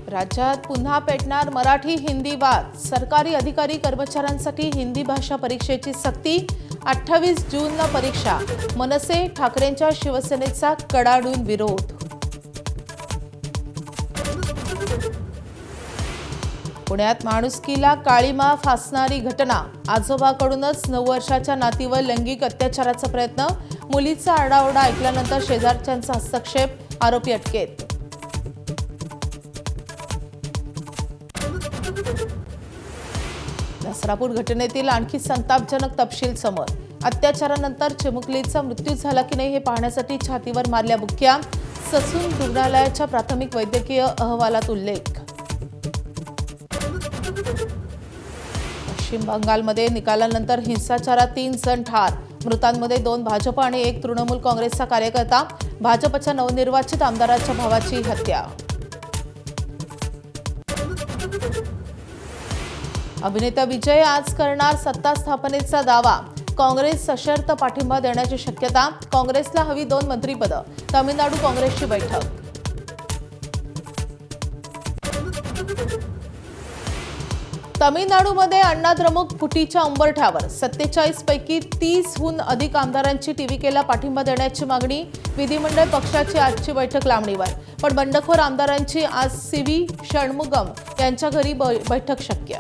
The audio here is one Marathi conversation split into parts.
राज्यात पुन्हा पेटणार मराठी हिंदी वाद। सरकारी अधिकारी कर्मचाऱ्यांसाठी हिंदी भाषा परीक्षेची सक्ती। 28 जूनला परीक्षा। मनसे ठाकरेंच्या शिवसेनेचा कडाडून विरोध। पुण्यात माणुसकीला काळीमा फासणारी घटना। आजोबाकडूनच 9 वर्षाच्या नातीवर लैंगिक अत्याचाराचा प्रयत्न। मुलीचा आरडाओरडा ऐकल्यानंतर शेजारच्यांचा हस्तक्षेप। आरोपी अटकेत। नसरापूर घटनेतील आणखी संतापजनक तपशील समोर। अत्याचारानंतर चिमुकलीचा मृत्यू झाला की नाही हे पाहण्यासाठी छातीवर मारल्या बुक्क्या। ससून रुग्णालयाच्या प्राथमिक वैद्यकीय अहवालात उल्लेख। पश्चिम बंगालमध्ये निकालानंतर हिंसाचारात 3 जण ठार। मृतांमध्ये 2 भाजप आणि 1 तृणमूल काँग्रेसचा कार्यकर्ता। भाजपच्या नवनिर्वाचित आमदाराच्या भावाची हत्या। अभिनेता विजय आज करणार सत्ता स्थापनेचा दावा। काँग्रेस सशर्त पाठिंबा देण्याची शक्यता। काँग्रेसला हवी 2 मंत्रिपदं। तामिळनाडू काँग्रेसची बैठक। तामिळनाडूमध्ये अण्णा द्रमुक फुटीच्या उंबरठ्यावर। 47 पैकी 30हून अधिक आमदारांची टीव्हीकेला पाठिंबा देण्याची मागणी। विधिमंडळ पक्षाची आजची बैठक लांबणीवर। पण बंडखोर आमदारांची आज सीव्ही षणमुगम यांच्या घरी बैठक शक्य।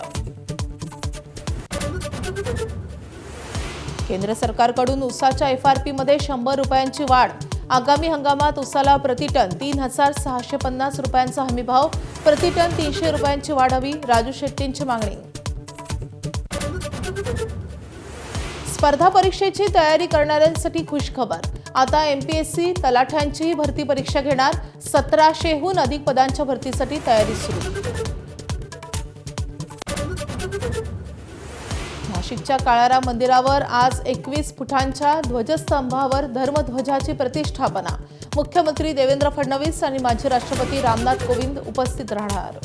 केंद्र सरकारकडून ऊसाच्या एफआरपीमध्ये 100 रुपयांची वाढ। आगामी हंगामात ऊसाला प्रतिटन 3650 रुपयांचा हमीभाव। प्रतिटन 300 रुपयांची वाढ हवी। राजू शेट्टींची मागणी। स्पर्धा परीक्षेची तयारी करणाऱ्यांसाठी खुशखबर। आता एमपीएससी तलाठ्यांची भरती परीक्षा घेणार। 1700हून अधिक पदांच्या भरतीसाठी तयारी सुरू। नाशिकच्या काळाराम मंदिरावर आज 21 फुटांच्या ध्वजस्तंभावर धर्मध्वजाची प्रतिष्ठापना। मुख्यमंत्री देवेंद्र फडणवीस आणि माजी राष्ट्रपती रामनाथ कोविंद उपस्थित राहणार।